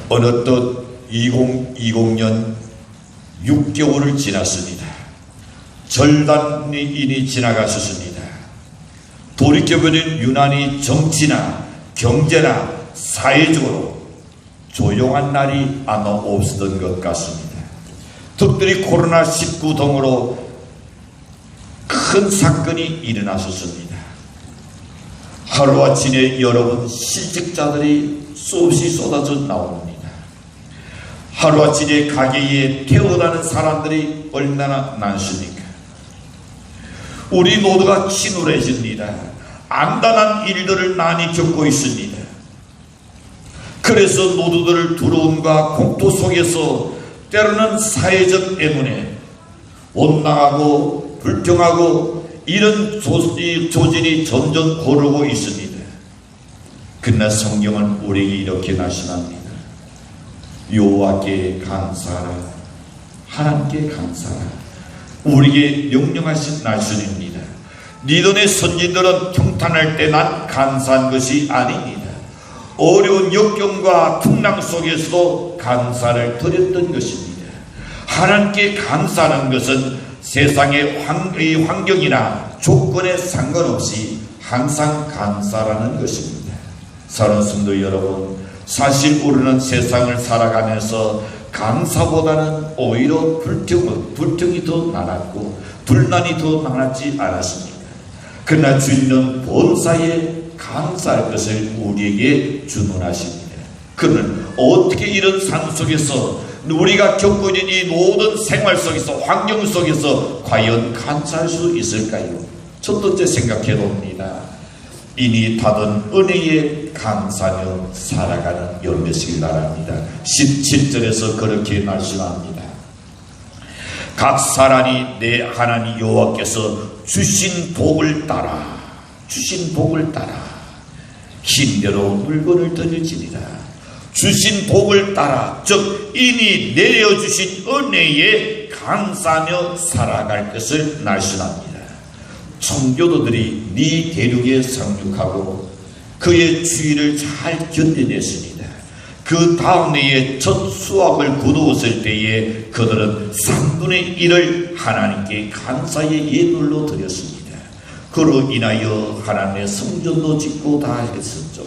어느덧 2020년 6개월을 지났습니다. 절반이 지나갔습니다. 돌이켜보니 유난히 정치나 경제나 사회적으로 조용한 날이 아마 없었던 것 같습니다. 특별히 코로나19 등으로 큰 사건이 일어났었습니다. 하루아침에 여러분 실직자들이 수없이 쏟아져 나옵니다. 하루아침에 가게에 태어나는 사람들이 얼마나 많습니까? 우리 모두가 치눌해집니다. 안단한 일들을 많이 겪고 있습니다. 그래서 모두들 두려움과 공포 속에서 때로는 사회적 애문에 원망하고 불평하고 이런 조짐이 점점 고르고 있습니다. 그러나 성경은 우리에게 이렇게 말씀합니다. 여호와께 감사하라. 하나님께 감사하라. 우리에게 명령하신 말씀입니다. 니돈의 선진들은 평탄할 때 난 감사한 것이 아닙니다. 어려운 역경과 풍랑 속에서도 감사를 드렸던 것입니다. 하나님께 감사하는 것은 세상의 환경이나 조건에 상관없이 항상 감사라는 것입니다. 사랑하는 성도 여러분, 사실 우리는 세상을 살아가면서 감사보다는 오히려 불평이 더 많았고 불만이 더 많았지 않았습니까? 그러나 주님은 본사에 감사할 것을 우리에게 주문하십니다. 그러면 어떻게 이런 삶 속에서 우리가 겪고 있는 이 모든 생활 속에서 환경 속에서 과연 감사할 수 있을까요? 첫 번째 생각해 봅니다. 이니 받은 은혜에 감사하며 살아가는 여러분 되시길 바랍니다. 17절에서 그렇게 말씀합니다. 각 사람이 내 하나님 여호와께서 주신 복을 따라 힘대로 물건을 던질지니라. 주신 복을 따라, 즉 이니 내려주신 은혜에 감사하며 살아갈 것을 말씀합니다. 청교도들이 네 대륙에 상륙하고 그의 추위를 잘 견뎌냈습니다. 그 다음 해에 첫 수확을 거두었을 때에 그들은 3분의 1을 하나님께 감사의 예물로 드렸습니다. 그로 인하여 하나님의 성전도 짓고 다 했었죠.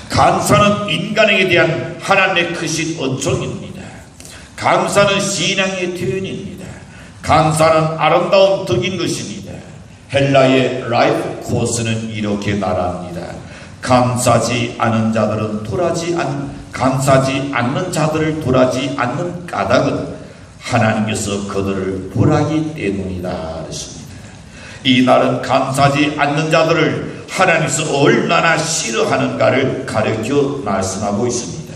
감사는 인간에게 대한 하나님의 크신 은총입니다. 감사는 신앙의 표현입니다. 감사는 아름다운 덕인 것입니다. 헬라의 라이프 코스는 이렇게 말합니다. 감사하지 않는 자들을 돌하지 않는 까닭은 하나님께서 그들을 불하기 때문이다 그랬습니다. 이 날은 감사하지 않는 자들을 하나님께서 얼마나 싫어하는가를 가르쳐 말씀하고 있습니다.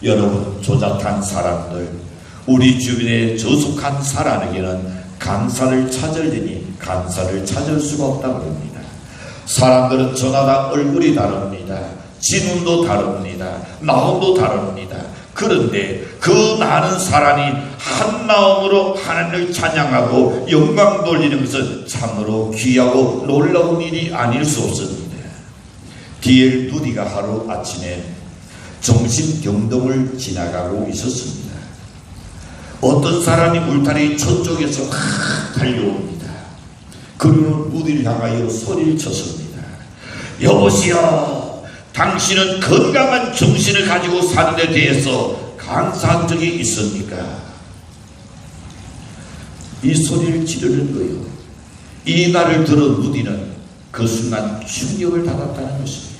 여러분, 조잡한 사람들, 우리 주변에 저속한 사람에게는 감사를 찾으려니 감사를 찾을 수가 없다고 합니다. 사람들은 저마다 얼굴이 다릅니다. 지능도 다릅니다. 마음도 다릅니다. 그런데 그 많은 사람이 한 마음으로 하나님을 찬양하고 영광 돌리는 것은 참으로 귀하고 놀라운 일이 아닐 수 없습니다. D.L. 누디가 하루 아침에 정신병동을 지나가고 있었습니다. 어떤 사람이 울타리 저쪽에서 달려옵니다. 그리고 누디를 향하여 소리를 쳤습니다. 여보시오, 당신은 건강한 정신을 가지고 사는 데 대해서 감사한 적이 있습니까? 이 소리를 지르는 거예요. 이 말을 들은 누디는 그 순간 충격을 받았다는 것입니다.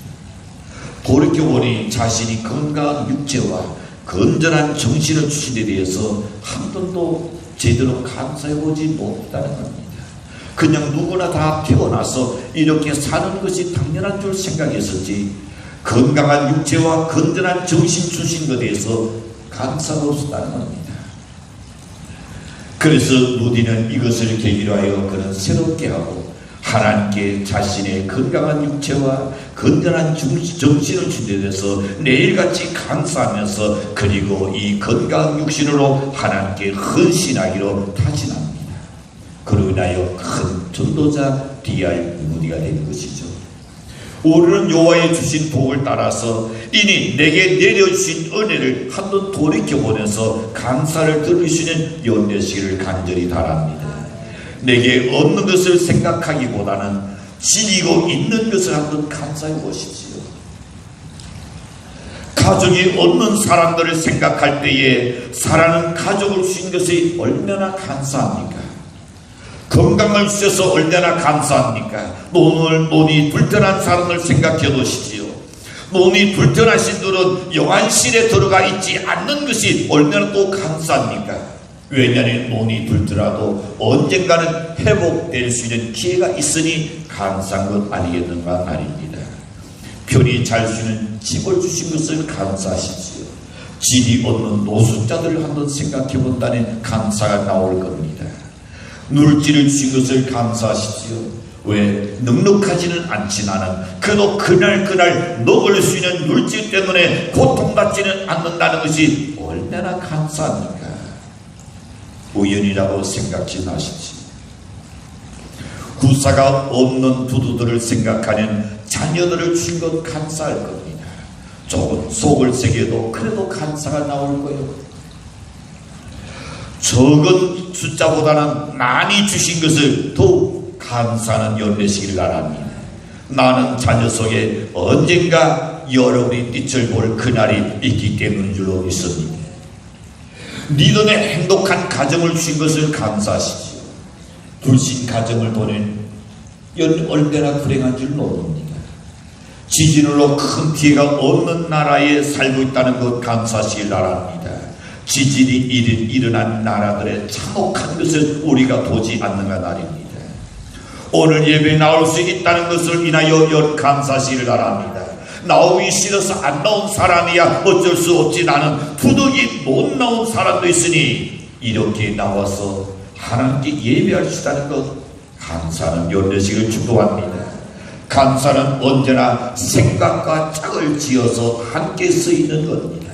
돌이켜보니 자신이 건강한 육체와 건전한 정신을 주신 데 대해서 한 번도 제대로 감사해보지 못했다는 겁니다. 그냥 누구나 다 태어나서 이렇게 사는 것이 당연한 줄 생각했었지 건강한 육체와 건전한 정신 주신 것에 대해서 감사가 없었다는 겁니다. 그래서 누디는 이것을 계기로 하여 그는 새롭게 하고 하나님께 자신의 건강한 육체와 건전한 정신을 주신 데 대해서 매일같이 감사하면서 그리고 이 건강한 육신으로 하나님께 헌신하기로 다짐합니다. 그로 인하여 큰 전도자 D.R. 누디가 된 것이죠. 우리는 여호와의 주신 복을 따라서 이니 내게 내려주신 은혜를 한번 돌이켜보면서 감사를 들으시는 연례시기를 간절히 바랍니다. 내게 없는 것을 생각하기보다는 지니고 있는 것을 한번 감사해 보십시오. 가족이 없는 사람들을 생각할 때에 사랑하는 가족을 주신 것이 얼마나 감사합니까? 건강을 주셔서 얼마나 감사합니까? 몸이 불편한 사람을 생각해 보십시오. 몸이 불편하신 분은 영안실에 들어가 있지 않는 것이 얼마나 또 감사합니까? 왜냐하면 몸이 불편하도 언젠가는 회복될 수 있는 기회가 있으니 감사한 것 아니겠는가 말입니다. 편히 잘 쉬는 집을 주신 것을 감사하십시오. 집이 없는 노숙자들을 한번 생각해 본다면 감사가 나올 겁니다. 물질을 주신 것을 감사하십시오. 왜? 넉넉하지는 않지만은 그도 그날 먹을 수 있는 물질 때문에 고통받지는 않는다는 것이 얼마나 감사합니까? 우연이라고 생각지 마십시오. 구사가 없는 부부들을 생각하면 자녀들을 주신 것 감사할 겁니다. 조금 속을 새겨도 그래도 감사가 나올 거예요. 적은 숫자보다는 많이 주신 것을 더욱 감사하는 연례시기를 바랍니다. 나는 자녀 속에 언젠가 여러분이 빛을 볼 그날이 있기 때문인 줄로 믿습니다. 니들의 행복한 가정을 주신 것을 감사하십시오. 불신 가정을 보낸 얼마나 불행한 줄 모릅니다. 지진으로 큰 피해가 없는 나라에 살고 있다는 것 감사하시길 바랍니다. 지진이 일어난 나라들의 참혹한 것을 우리가 보지 않는가 말입니다. 오늘 예배에 나올 수 있다는 것을 인하여 감사하시길 바랍니다. 나오기 싫어서 안 나온 사람이야 어쩔 수 없지. 나는 부득이 못 나온 사람도 있으니 이렇게 나와서 하나님께 예배할 수 있다는 것 감사하는 연례식을 축복합니다. 감사는 언제나 생각과 짝을 지어서 함께 쓰이는 겁니다.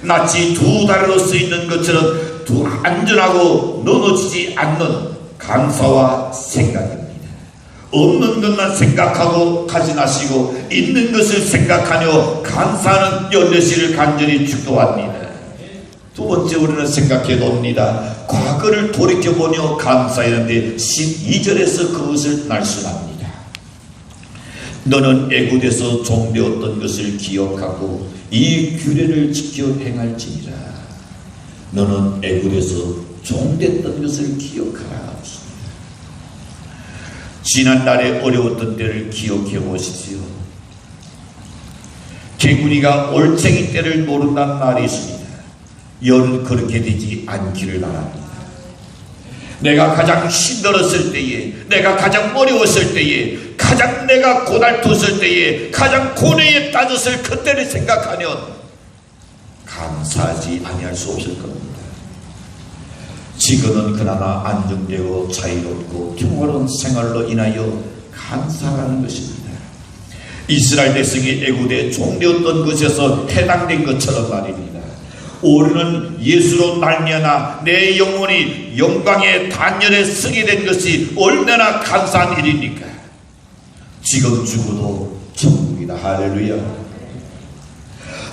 마치 두 다리로 쓰이는 것처럼 두 안전하고 넘어지지 않는 감사와 생각입니다. 없는 것만 생각하고 가지 마시고 있는 것을 생각하며 감사하는 연례식을 간절히 축도합니다. 두 번째 우리는 생각해 봅니다. 과거를 돌이켜보며 감사했는데 12절에서 그것을 말씀합니다. 너는 애굽에서 종되었던 것을 기억하고 이 규례를 지켜 행할지니라. 너는 애굽에서 종됐던 것을 기억하라. 지난날에 어려웠던 때를 기억해 보십시오. 개구리가 올챙이 때를 모른다는 말이 있습니다. 여는 그렇게 되지 않기를 바랍니다. 내가 가장 힘들었을 때에, 내가 가장 어려웠을 때에, 가장 내가 고달팠을 때에, 가장 고뇌에 빠졌을 그때를 생각하면 감사하지 아니할 수 없을 겁니다. 지금은 그나마 안정되고 자유롭고 평화로운 생활로 인하여 감사하는 것입니다. 이스라엘 백성이 애굽에 종되었던 것에서 해당된 것처럼 말입니다. 우리는 예수로 말미암아 내 영혼이 영광의 단열에 서게 된 것이 얼마나 감사한 일입니까? 지금 죽어도 천국이다. 할렐루야.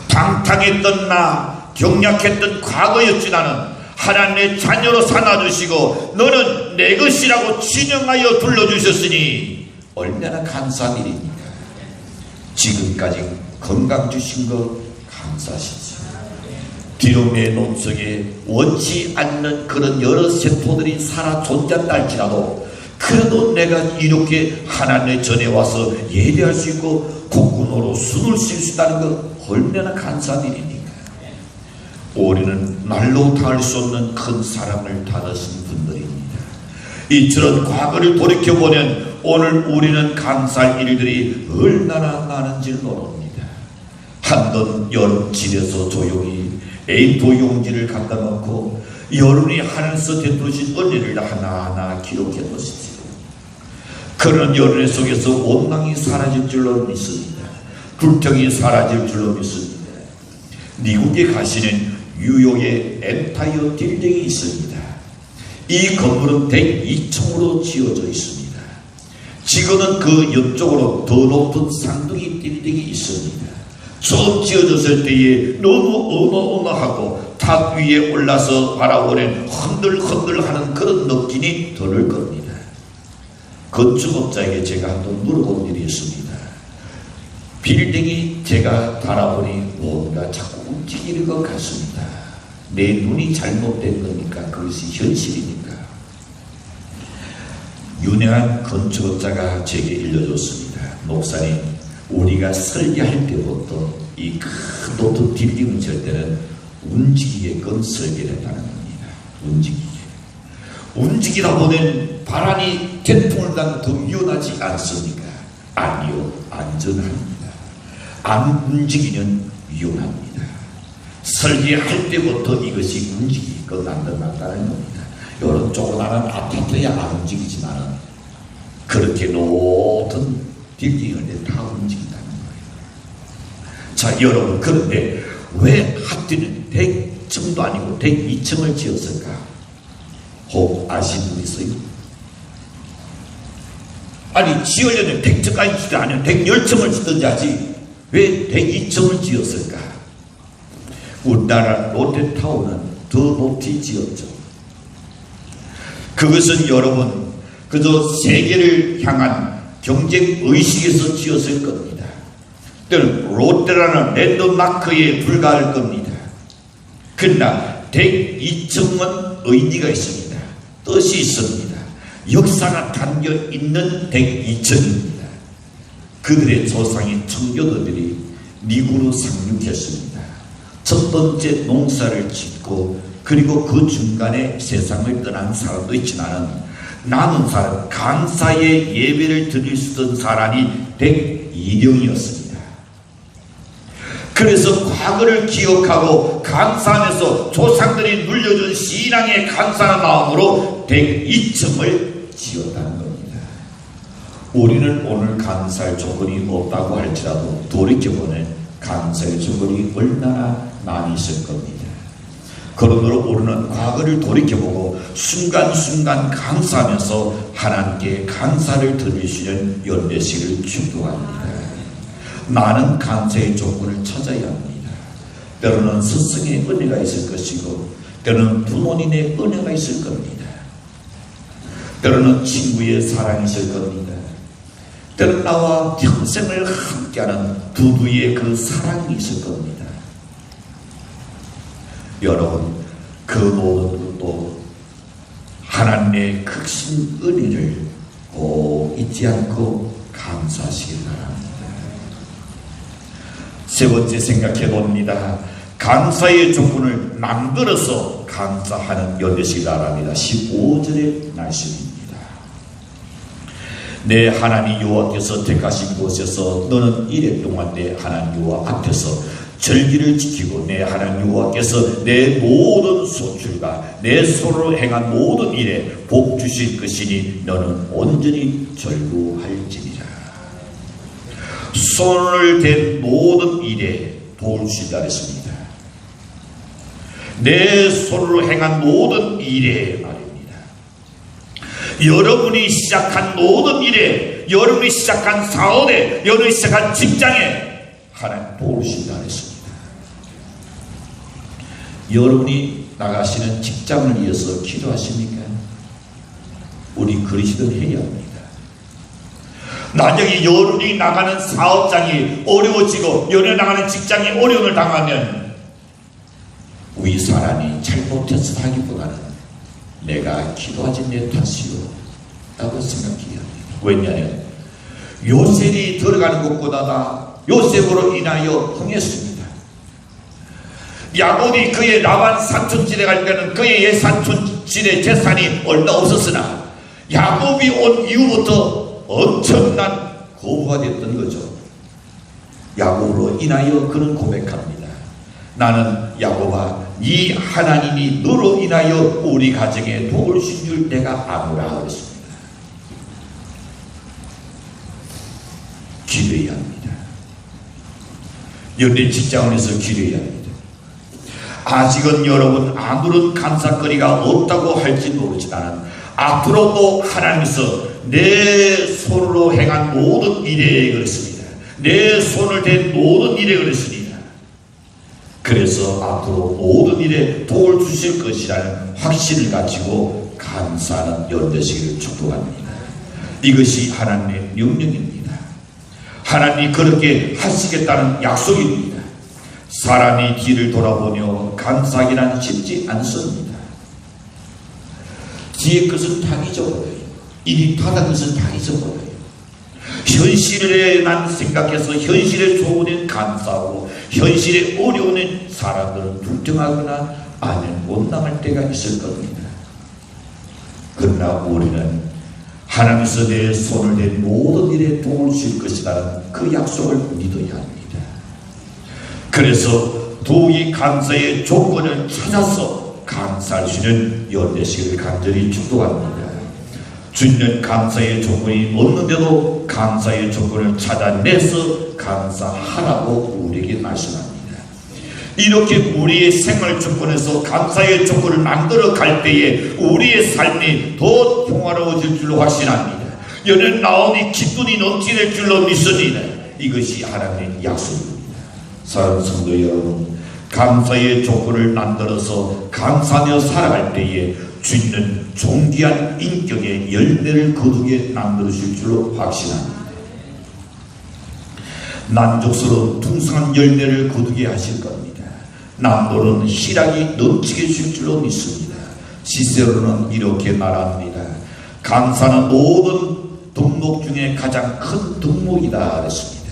방탕했던 나, 경약했던 과거였지. 나는 하나님의 자녀로 삼아주시고 너는 내 것이라고 진영하여 불러주셨으니 얼마나 감사한 일입니까? 지금까지 건강 주신 것 감사하십시오. 비록 내 몸속에 원치 않는 그런 여러 세포들이 살아 존재한다 할지라도 그래도 내가 이렇게 하나님의 전에 와서 예배할 수 있고 국군으로 숨을 쉴 수 있다는 것 얼마나 감사한 일입니까? 우리는 말로 다할 수 없는 큰 사랑을 받으신 분들입니다. 이처럼 과거를 돌이켜보면 오늘 우리는 감사할 일들이 얼마나 많은지 모릅니다. 한번 여름 집에서 조용히 A4 용지를 갖다 놓고 여러분이 하늘에서 베푸신 은혜를 하나하나 기록해 보십시오. 그런 연애 속에서 원망이 사라질 줄로 믿습니다. 불평이 사라질 줄로 믿습니다. 미국에 가시는 뉴욕의 엠파이어 빌딩이 있습니다. 이 건물은 102층으로 지어져 있습니다. 지금은 그 옆쪽으로 더 높은 쌍둥이 빌딩이 있습니다. 처음 지어졌을 때에 너무 어마어마하고 탑 위에 올라서 바라보는 흔들흔들하는 그런 느낌이 들을 겁니다. 건축업자에게 제가 한번 물어본 일이 있습니다. 빌딩이 제가 바라보니 뭔가 자꾸 움직이는 것 같습니다. 내 눈이 잘못된 겁니까? 그것이 현실입니까? 유명한 건축업자가 제게 일러줬습니다. 목사님, 우리가 설계할 때부터 이 큰 높은 빌딩을 지을 때는 움직이게끔 설계를 했다는 겁니다. 움직이다 보면 바람이 태풍을 더 위험하지 않습니까? 아니요, 안전합니다. 안 움직이면 위험합니다. 설계할 때부터 이것이 움직이게끔 만들어놨다는 겁니다. 이런 조그마한 아파트야 안 움직이지만 그렇게 높은 빌딩을 다 움직인다는 거예요. 자, 여러분, 그런데 왜 하필은 100층도 아니고 102층을 지었을까? 혹 아시는 분 있어요? 아니, 지으려면 100층까지 짓지 않으면 110층을 짓든지 하지 왜 102층을 지었을까? 우리나라 롯데타워는 더 높이 지었죠. 그것은 여러분 그저 세계를 향한 경쟁의식에서 지었을 겁니다. 또는 롯데라는 랜드마크에 불과할 겁니다. 그러나 102층은 의미가 있습니다. 뜻이 있습니다. 역사가 담겨있는 102층입니다. 그들의 조상인 청교도들이 미국으로 상륙했습니다. 첫 번째 농사를 짓고 그리고 그 중간에 세상을 떠난 사람도 있지만 남은 사람, 감사의 예배를 드릴 수 있던 사람이 102명이었습니다. 그래서 과거를 기억하고 감사하면서 조상들이 물려준 신앙의 감사한 마음으로 102층을 지었다는 겁니다. 우리는 오늘 감사할 조건이 없다고 할지라도 돌이켜보면 감사의 조건이 얼마나 많이 있을 겁니다. 그러므로 우리는 과거를 돌이켜보고 순간순간 감사하면서 하나님께 감사를 드리시는 연례식을 축도합니다. 많은 감사의 조건을 찾아야 합니다. 때로는 스승의 은혜가 있을 것이고 때로는 부모님의 은혜가 있을 겁니다. 때로는 친구의 사랑이 있을 겁니다. 때로는 나와 평생을 함께하는 부부의 그 사랑이 있을 겁니다. 여러분, 그 모든 것도 하나님의 크신 은혜를 꼭 잊지 않고 감사하시기 바랍니다. 세 번째 생각해 봅니다. 감사의 조건을 만들어서 감사하는 연례식이 바랍니다. 15절의 말씀입니다. 내 하나님 여호와께서 택하신 곳에서 너는 이래 동안 내 하나님 여호와 앞에서 절기를 지키고 내 하나님 여호와께서 내 모든 소출과 내 손으로 행한 모든 일에 복 주실 것이니 너는 온전히 절구할지니라. 손을 댄 모든 일에 복을 주신다 했습니다. 내 손으로 행한 모든 일에 말입니다. 여러분이 시작한 모든 일에, 여러분이 시작한 사업에, 여러분이 시작한 직장에 하나님 복을 주신다 했습니다. 여러분이 나가시는 직장을 위해서 기도하십니까? 우리 그리스도는 해야 합니다. 만약에 여러분이 나가는 사업장이 어려워지고 여러분이 나가는 직장이 어려움을 당하면 우리 사람이 잘못해서 하기보다는 내가 기도하지 내 탓이요 라고 생각해야 합니다. 왜냐하면 요셉이 들어가는 것보다 요셉으로 인하여 흥했습니다. 야곱이 그의 라반 사촌집에 갈 때는 그의 예사촌집의 재산이 얼마 없었으나 야곱이 온 이후부터 엄청난 거부가 됐던 거죠. 야곱으로 인하여 그는 고백합니다. 나는 야곱아, 이 하나님이 너로 인하여 우리 가정에 복을 주신 줄 내가 아노라 그랬습니다. 기도해야 합니다. 연대 직장원에서 기도해야 합니다. 아직은 여러분 아무런 감사거리가 없다고 할지 모르지만 앞으로도 하나님께서 내 손으로 행한 모든 일에 그랬습니다. 내 손을 댄 모든 일에 그랬습니다. 그래서 앞으로 모든 일에 도움을 주실 것이라는 확신을 가지고 감사하는 열되시기를 축복합니다. 이것이 하나님의 명령입니다. 하나님이 그렇게 하시겠다는 약속입니다. 사람이 뒤를 돌아보며 감사하기란 쉽지 않습니다. 뒤의 것은 다 잊어버려요. 일이 타다 것은 다 잊어버려요. 현실에만 생각해서 현실에 좋은 일 감사하고 현실에 어려운 일 사람들은 불평하거나 아니면 원망할 때가 있을 겁니다. 그러나 우리는 하나님께서 내 손을 댄 모든 일에 도움을 줄 것이라는 그 약속을 믿어야 합니다. 그래서 더욱이 감사의 조건을 찾아서 감사할 수 있는 열되시기를 간절히 축복합니다. 주님은 감사의 조건이 없는데도 감사의 조건을 찾아내서 감사하라고 우리에게 말씀합니다. 이렇게 우리의 생활 조건에서 감사의 조건을 만들어 갈 때에 우리의 삶이 더 평화로워질 줄로 확신합니다. 연연 나오니 기쁨이 넘치는 줄로 믿습니다. 이것이 하나님의 약속입니다. 사랑하는 성도 여러분, 감사의 조건을 만들어서 감사하며 살아갈 때에 주님은 존귀한 인격의 열매를 거두게 만들어줄 줄로 확신합니다. 만족스러운 풍성한 열매를 거두게 하실 겁니다. 남도는 희락이 넘치게 줄 줄로 믿습니다. 시세로는 이렇게 말합니다. 감사는 모든 덕목 중에 가장 큰 덕목이다 그랬습니다.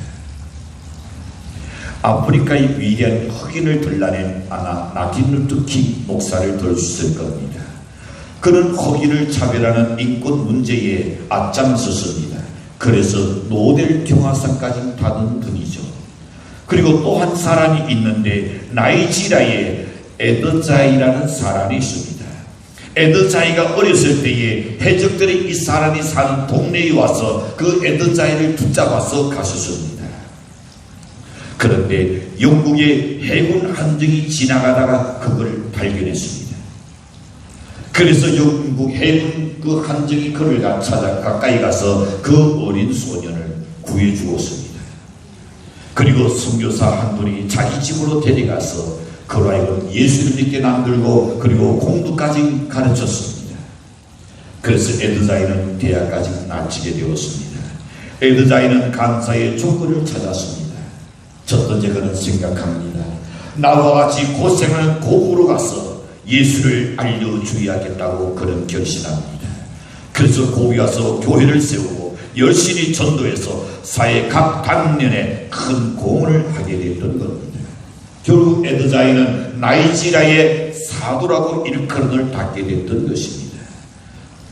아프리카의 위대한 흑인을 들라낸 마틴 루터 킹 목사를 들 수 있을 겁니다. 그는 흑인을 차별하는 인권 문제에 앞장섰습니다. 그래서 노벨 평화상까지 받은 분이죠. 그리고 또 한 사람이 있는데 나이지리아에 에드자이라는 사람이 있습니다. 에드자이가 어렸을 때에 해적들이 이 사람이 사는 동네에 와서 그 에드자이를 붙잡아서 가셨습니다. 그런데 영국의 해군 함정이 지나가다가 그걸 발견했습니다. 그래서 영국 해군 그 함정이 그를 찾아 가까이 가서 그 어린 소년을 구해 주었습니다. 그리고 선교사 한 분이 자기 집으로 데려가서 그로 하여금 예수를 믿게 만들고 그리고 공부까지 가르쳤습니다. 그래서 에드자이는 대학까지 마치게 되었습니다. 에드자이는 감사의 조건을 찾았습니다. 첫 번째 그는 생각합니다. 나와 같이 고생하는 고국으로 가서 예수를 알려주어야겠다고 그는 결심합니다. 그래서 거기 가서 교회를 세우고 열심히 전도해서 사회 각 단면에 큰 공헌을 하게 됐던 겁니다. 결국 에드자이는 나이지리아의 사도라고 일컬음을 받게 됐던 것입니다.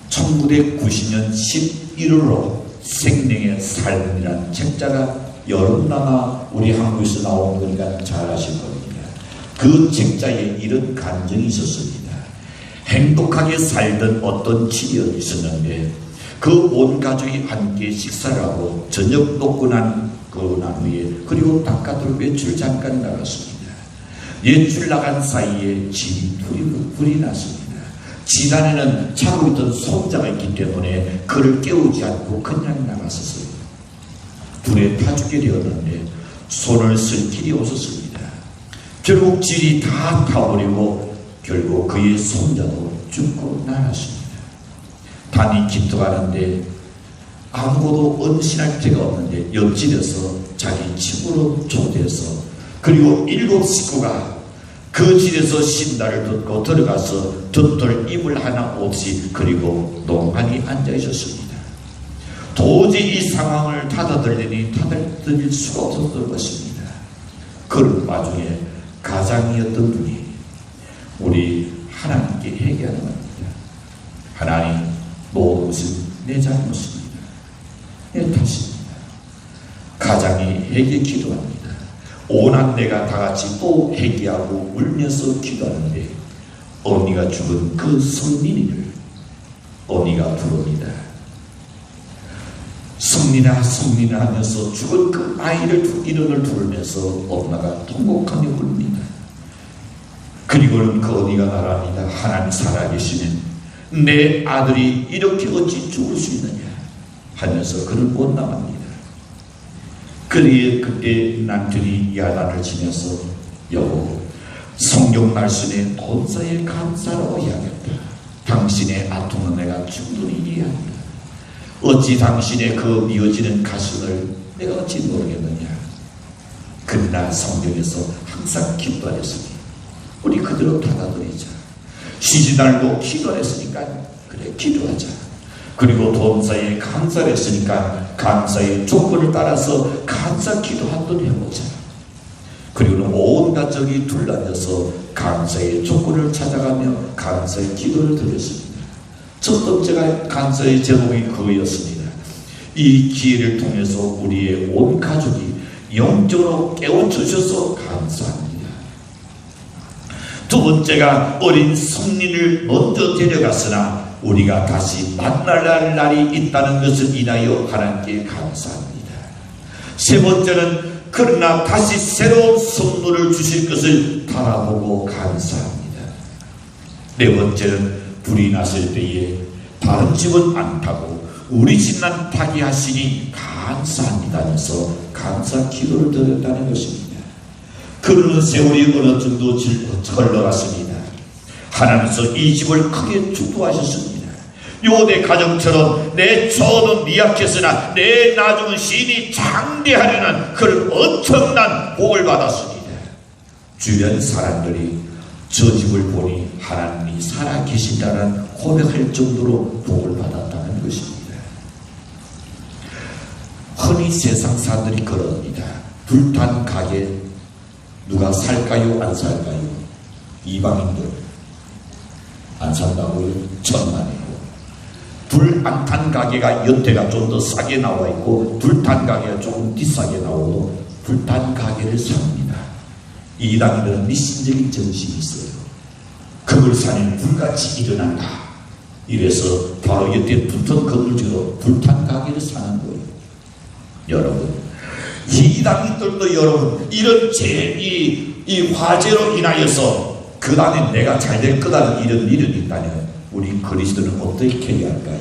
1990년 11월로 생명의 삶이라는 책자가 여름나마 우리 한국에서 나온 거니까 잘 아실 겁니다. 그 책자에 이런 감정이 있었습니다. 행복하게 살던 어떤 집이 있었는데 그 온 가족이 함께 식사를 하고 저녁 먹고 난 후에 그리고 바깥으로 외출 잠깐 나갔습니다. 외출 나간 사이에 집이 불이 났습니다. 지단에는 자고 있던 손자가 있기 때문에 그를 깨우지 않고 그냥 나갔었어요. 불에 타 죽게 되었는데 손을 쓸 길이 없었습니다. 결국 질이 다 타버리고 결국 그의 손자도 죽고 나갔습니다. 단이 기도하는데 아무것도 언신할 데가 없는데 옆집에서 자기 집으로 초대해서 그리고 7 식구가 그 집에서 신다를 듣고 들어가서 덧돌 이불 하나 없이 그리고 멍하니 앉아 있었습니다. 도저히 이 상황을 타들릴 수가 없었던 것입니다. 그런 와중에 가장이었던 분이 우리 하나님께 회개하는 겁니다. 하나님, 모든 것은 내 잘못입니다. 내 탓입니다. 가장이 회개 기도합니다. 온한 내가 다 같이 또 회개하고 울면서 기도하는데 언니가 죽은 그 성민이를 언니가 부릅니다. 성민아 성민아 하면서 죽은 그 아이를 이름을 부르면서 엄마가 통곡하며 울립니다. 그리고는 그 언니가 말합니다. 하나님 살아계시면 내 아들이 이렇게 어찌 죽을 수 있느냐. 하면서 그를 원망합니다. 그때 남편이 야단을 치면서 여보, 성경 말씀에 본사에 감사라고 이야기했다. 당신의 아픔은 내가 충분히 이해한다. 어찌 당신의 그 미어지는 가슴을 내가 어찌 모르겠느냐. 그러나 성경에서 항상 기도하였으니 우리 그대로 받아들이자. 시집날도 기도했으니까 그래 기도하자. 그리고 본사에 감사를 했으니까 감사의 조건을 따라서 감사 기도 한번 해보자. 그리고는 온 가족이 둘러앉아서 감사의 조건을 찾아가며 감사의 기도를 드렸습니다. 첫 번째가 감사의 제목이 그거였습니다. 이 기회를 통해서 우리의 온 가족이 영적으로 깨워주셔서 감사합니다. 두 번째가 어린 성린을 먼저 데려갔으나 우리가 다시 만날 날이 있다는 것을 인하여 하나님께 감사합니다. 세 번째는 그러나 다시 새로운 선물을 주실 것을 바라보고 감사합니다. 네 번째는 불이 났을 때에 다른 집은 안 타고 우리 집만 타게 하시니 감사합니다 하면서 감사 기도를 드렸다는 것입니다. 그러는 세월이 어느 정도 흘러갔습니다. 하나님께서 이 집을 크게 축복하셨습니다. 요대 가정처럼 내 처는 미약했으나 내 나중은 신이 장대하려는 그런 엄청난 복을 받았습니다. 주변 사람들이 저 집을 보니 하나님이 살아계신다는 고백할 정도로 복을 받았다는 것입니다. 흔히 세상 사람들이 그럽니다. 불탄 가게 누가 살까요? 안 살까요? 이방인들 안 산다고요? 천만이고. 불 안 탄 가게가 연대가 좀 더 싸게 나와 있고 불탄 가게가 조금 비싸게 나오고 불탄 가게를 삽니다. 이방인들은 미신적인 정신이 있어요. 그걸 사는 불같이 일어난다. 이래서 바로 이때 붙은 건물주로 불탄 가게를 사는 거예요. 여러분, 이방인들도 여러분 이런 이 화재로 인하여서 그 다음에 내가 잘 될 거다는 이런 일이 있다면 우리 그리스도는 어떻게 해야 할까요?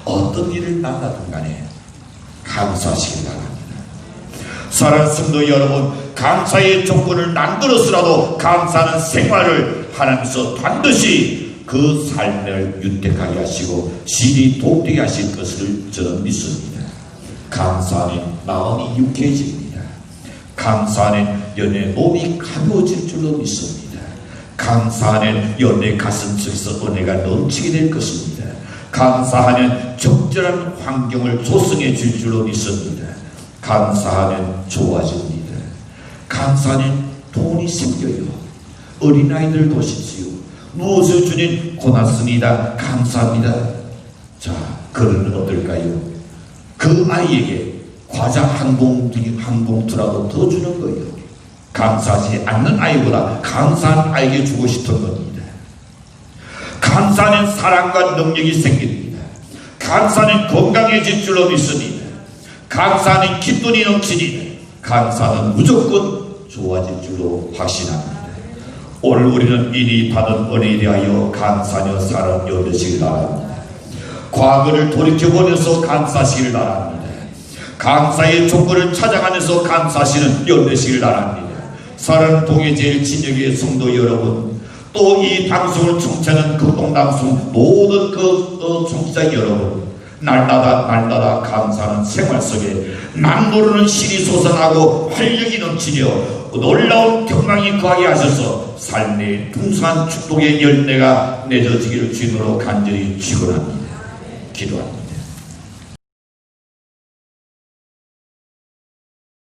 어떤 일을 만나든 간에 감사하시기 바랍니다. 사랑하는 성도 여러분, 감사의 조건을 만들어서라도 감사하는 생활을 하나님께서 반드시 그 삶을 윤택하게 하시고 실이 돕게 하실 것을 저는 믿습니다. 감사하는 마음이 유쾌해집니다. 감사하는 연애 몸이 가벼워질 줄로 믿습니다. 감사하는 연애 가슴 속에서 은혜가 넘치게 될 것입니다. 감사하는 적절한 환경을 조성해 줄 줄로 믿습니다. 감사하는 좋아집니다. 감사하는 돈이 생겨요. 어린아이들 보십시오. 무엇을 주님 고맙습니다. 감사합니다. 자, 그러면 어떨까요? 그 아이에게 과자 한 봉투라도 더 주는 거예요. 감사하지 않는 아이보다 감사한 아이에게 주고 싶은 겁니다. 감사는 사랑과 능력이 생깁니다. 감사는 건강해질 줄로 믿습니다. 감사는 기쁨이 넘치니 감사는 무조건 좋아질 줄로 확신합니다. 오늘 우리는 이니 받은 은혜에 대하여 감사하며 살아 여기시길 바랍니다. 과거를 돌이켜보면서 감사하시길 바랍니다. 감사의 조건을 찾아가면서 감사하시는 연되시길 바랍니다. 사랑하는 동해제일 진역의 성도 여러분, 또 이 방송을 청취하는 극동방송 모든 청취자 여러분, 날마다 감사하는 생활 속에 남모르는 신이 솟아나고 활력이 넘치며 놀라운 평강이 거하게 하셔서 삶의 풍성한 축복의 열매가 맺어지기를 주님으로 간절히 축원합니다. 기도합니다.